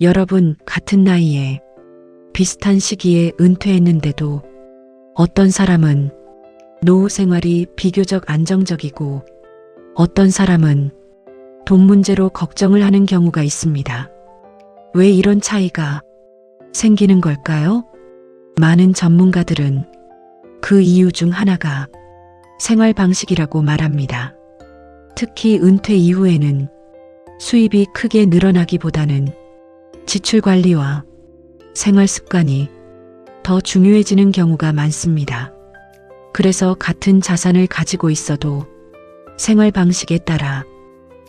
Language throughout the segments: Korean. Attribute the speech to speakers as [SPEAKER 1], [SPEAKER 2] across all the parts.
[SPEAKER 1] 여러분, 같은 나이에 비슷한 시기에 은퇴했는데도 어떤 사람은 노후 생활이 비교적 안정적이고 어떤 사람은 돈 문제로 걱정을 하는 경우가 있습니다. 왜 이런 차이가 생기는 걸까요? 많은 전문가들은 그 이유 중 하나가 생활 방식이라고 말합니다. 특히 은퇴 이후에는 수입이 크게 늘어나기보다는 지출 관리와 생활 습관이 더 중요해지는 경우가 많습니다. 그래서 같은 자산을 가지고 있어도 생활 방식에 따라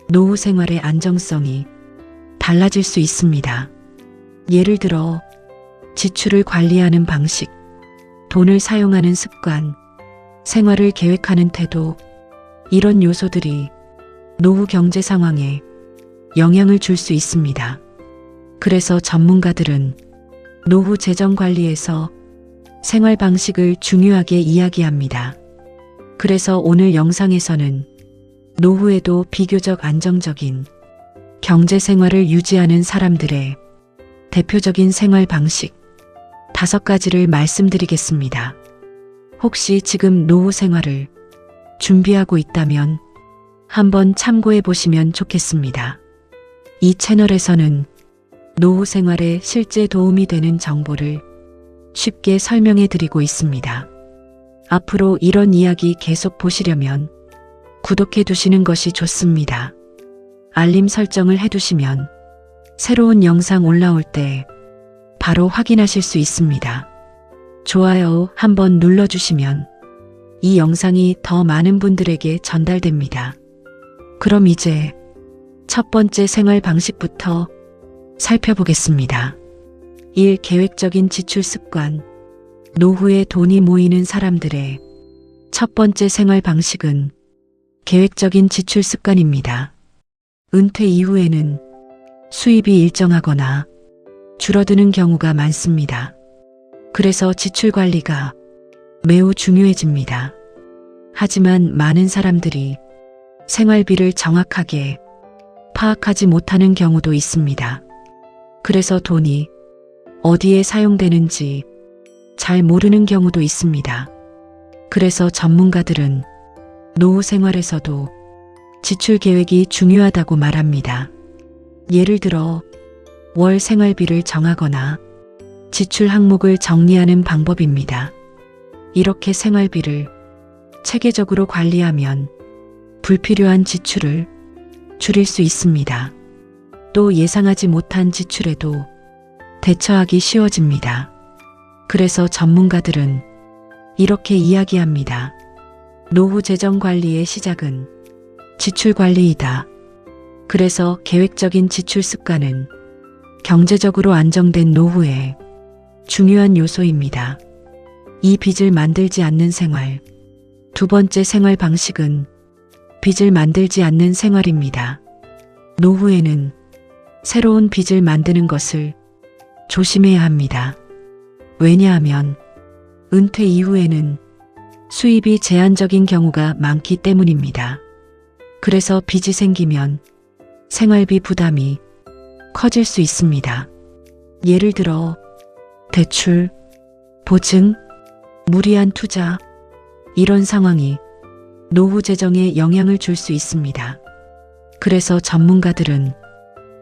[SPEAKER 1] 노후 생활의 안정성이 달라질 수 있습니다. 예를 들어 지출을 관리하는 방식, 돈을 사용하는 습관, 생활을 계획하는 태도, 이런 요소들이 노후 경제 상황에 영향을 줄 수 있습니다. 그래서 전문가들은 노후 재정 관리에서 생활 방식을 중요하게 이야기합니다. 그래서 오늘 영상에서는 노후에도 비교적 안정적인 경제 생활을 유지하는 사람들의 대표적인 생활 방식 5가지를 말씀드리겠습니다. 혹시 지금 노후 생활을 준비하고 있다면 한번 참고해 보시면 좋겠습니다. 이 채널에서는 노후 생활에 실제 도움이 되는 정보를 쉽게 설명해 드리고 있습니다. 앞으로 이런 이야기 계속 보시려면 구독해 두시는 것이 좋습니다. 알림 설정을 해두시면 새로운 영상 올라올 때 바로 확인하실 수 있습니다. 좋아요 한번 눌러주시면 이 영상이 더 많은 분들에게 전달됩니다. 그럼 이제 첫 번째 생활 방식부터 살펴보겠습니다. 1. 계획적인 지출 습관. 노후에 돈이 모이는 사람들의 첫 번째 생활 방식은 계획적인 지출 습관입니다. 은퇴 이후에는 수입이 일정하거나 줄어드는 경우가 많습니다. 그래서 지출 관리가 매우 중요해집니다. 하지만 많은 사람들이 생활비를 정확하게 파악하지 못하는 경우도 있습니다. 그래서 돈이 어디에 사용되는지 잘 모르는 경우도 있습니다. 그래서 전문가들은 노후 생활에서도 지출 계획이 중요하다고 말합니다. 예를 들어 월 생활비를 정하거나 지출 항목을 정리하는 방법입니다. 이렇게 생활비를 체계적으로 관리하면 불필요한 지출을 줄일 수 있습니다. 또 예상하지 못한 지출에도 대처하기 쉬워집니다. 그래서 전문가들은 이렇게 이야기합니다. 노후 재정 관리의 시작은 지출 관리이다. 그래서 계획적인 지출 습관은 경제적으로 안정된 노후에 중요한 요소입니다. 이 빚을 만들지 않는 생활. 두 번째 생활 방식은 빚을 만들지 않는 생활입니다. 노후에는 새로운 빚을 만드는 것을 조심해야 합니다. 왜냐하면 은퇴 이후에는 수입이 제한적인 경우가 많기 때문입니다. 그래서 빚이 생기면 생활비 부담이 커질 수 있습니다. 예를 들어 대출, 보증, 무리한 투자, 이런 상황이 노후 재정에 영향을 줄 수 있습니다. 그래서 전문가들은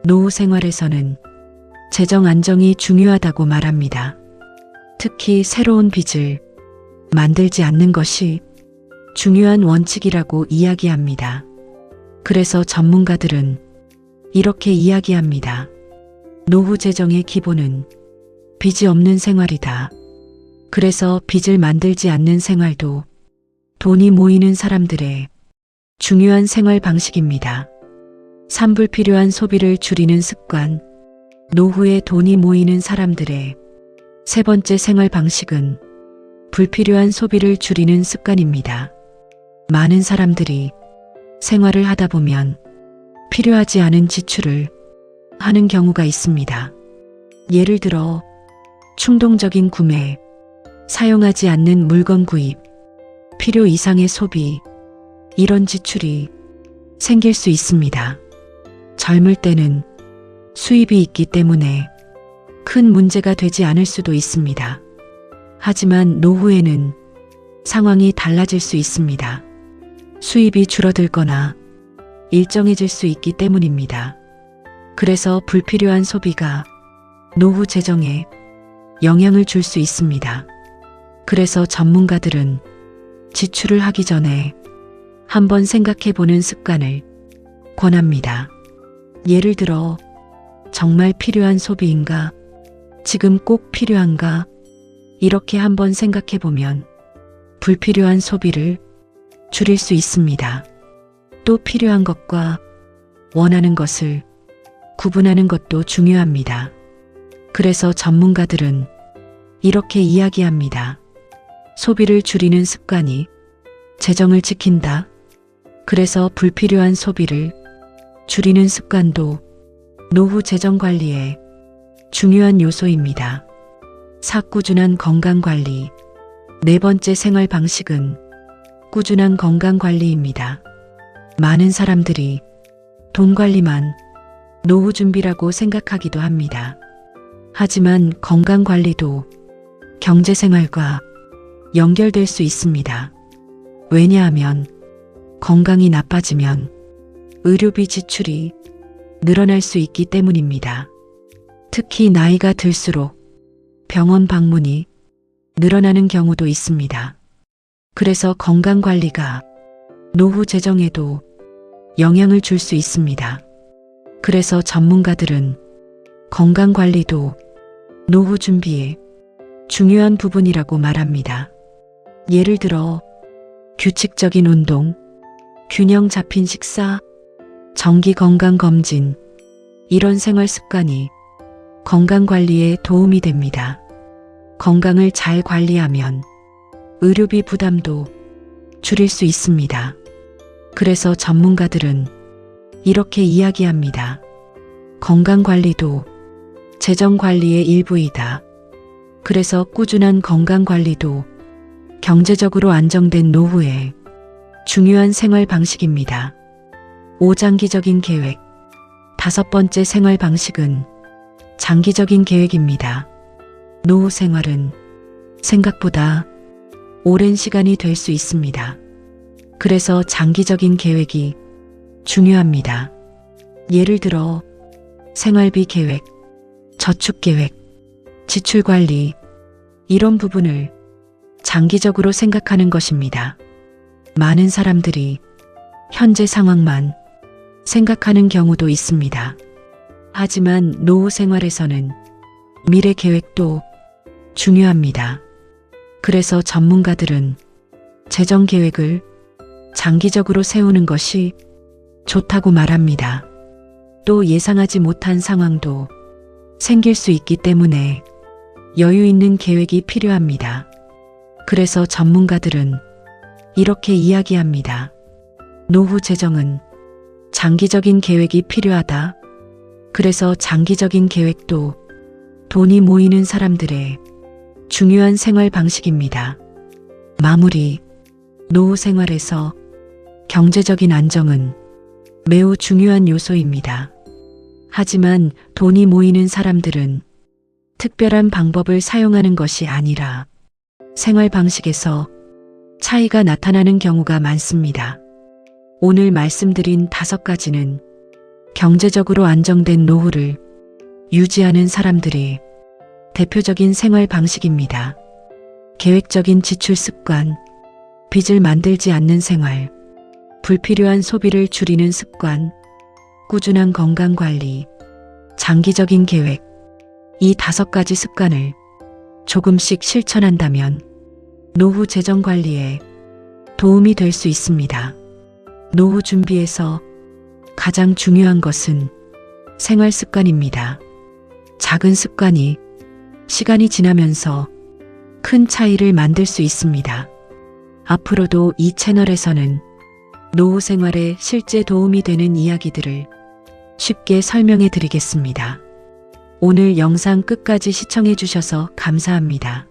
[SPEAKER 1] 노후 생활에서는 재정 안정이 중요하다고 말합니다. 특히 새로운 빚을 만들지 않는 것이 중요한 원칙이라고 이야기합니다. 그래서 전문가들은 이렇게 이야기합니다. 노후 재정의 기본은 빚이 없는 생활이다. 그래서 빚을 만들지 않는 생활도 돈이 모이는 사람들의 중요한 생활 방식입니다. 3. 불필요한 소비를 줄이는 습관. 노후에 돈이 모이는 사람들의 세 번째 생활 방식은 불필요한 소비를 줄이는 습관입니다. 많은 사람들이 생활을 하다 보면 필요하지 않은 지출을 하는 경우가 있습니다. 예를 들어 충동적인 구매, 사용하지 않는 물건 구입, 필요 이상의 소비, 이런 지출이 생길 수 있습니다. 젊을 때는 수입이 있기 때문에 큰 문제가 되지 않을 수도 있습니다. 하지만 노후에는 상황이 달라질 수 있습니다. 수입이 줄어들거나 일정해질 수 있기 때문입니다. 그래서 불필요한 소비가 노후 재정에 영향을 줄 수 있습니다. 그래서 전문가들은 지출을 하기 전에 한번 생각해 보는 습관을 권합니다. 예를 들어 정말 필요한 소비인가? 지금 꼭 필요한가? 이렇게 한번 생각해 보면 불필요한 소비를 줄일 수 있습니다. 또 필요한 것과 원하는 것을 구분하는 것도 중요합니다. 그래서 전문가들은 이렇게 이야기합니다. 소비를 줄이는 습관이 재정을 지킨다. 그래서 불필요한 소비를 줄이는 습관도 노후 재정 관리에 중요한 요소입니다. 4. 꾸준한 건강관리. 네 번째 생활 방식은 꾸준한 건강관리입니다. 많은 사람들이 돈 관리만 노후 준비라고 생각하기도 합니다. 하지만 건강관리도 경제생활과 연결될 수 있습니다. 왜냐하면 건강이 나빠지면 의료비 지출이 늘어날 수 있기 때문입니다. 특히 나이가 들수록 병원 방문이 늘어나는 경우도 있습니다. 그래서 건강관리가 노후 재정에도 영향을 줄 수 있습니다. 그래서 전문가들은 건강관리도 노후 준비에 중요한 부분이라고 말합니다. 예를 들어 규칙적인 운동, 균형 잡힌 식사, 정기 건강검진, 이런 생활 습관이 건강관리에 도움이 됩니다. 건강을 잘 관리하면 의료비 부담도 줄일 수 있습니다. 그래서 전문가들은 이렇게 이야기합니다. 건강관리도 재정관리의 일부이다. 그래서 꾸준한 건강관리도 경제적으로 안정된 노후에 중요한 생활 방식입니다. 5. 장기적인 계획. 5 번째 생활 방식은 장기적인 계획입니다. 노후 생활은 생각보다 오랜 시간이 될 수 있습니다. 그래서 장기적인 계획이 중요합니다. 예를 들어 생활비 계획, 저축 계획, 지출 관리, 이런 부분을 장기적으로 생각하는 것입니다. 많은 사람들이 현재 상황만 생각하는 경우도 있습니다. 하지만 노후 생활에서는 미래 계획도 중요합니다. 그래서 전문가들은 재정 계획을 장기적으로 세우는 것이 좋다고 말합니다. 또 예상하지 못한 상황도 생길 수 있기 때문에 여유 있는 계획이 필요합니다. 그래서 전문가들은 이렇게 이야기합니다. 노후 재정은 장기적인 계획이 필요하다. 그래서 장기적인 계획도 돈이 모이는 사람들의 중요한 생활 방식입니다. 마무리. 노후 생활에서 경제적인 안정은 매우 중요한 요소입니다. 하지만 돈이 모이는 사람들은 특별한 방법을 사용하는 것이 아니라 생활 방식에서 차이가 나타나는 경우가 많습니다. 오늘 말씀드린 5가지는 경제적으로 안정된 노후를 유지하는 사람들의 대표적인 생활 방식입니다. 계획적인 지출 습관, 빚을 만들지 않는 생활, 불필요한 소비를 줄이는 습관, 꾸준한 건강관리, 장기적인 계획, 이 5가지 습관을 조금씩 실천한다면 노후 재정 관리에 도움이 될 수 있습니다. 노후 준비에서 가장 중요한 것은 생활 습관입니다. 작은 습관이 시간이 지나면서 큰 차이를 만들 수 있습니다. 앞으로도 이 채널에서는 노후 생활에 실제 도움이 되는 이야기들을 쉽게 설명해 드리겠습니다. 오늘 영상 끝까지 시청해 주셔서 감사합니다.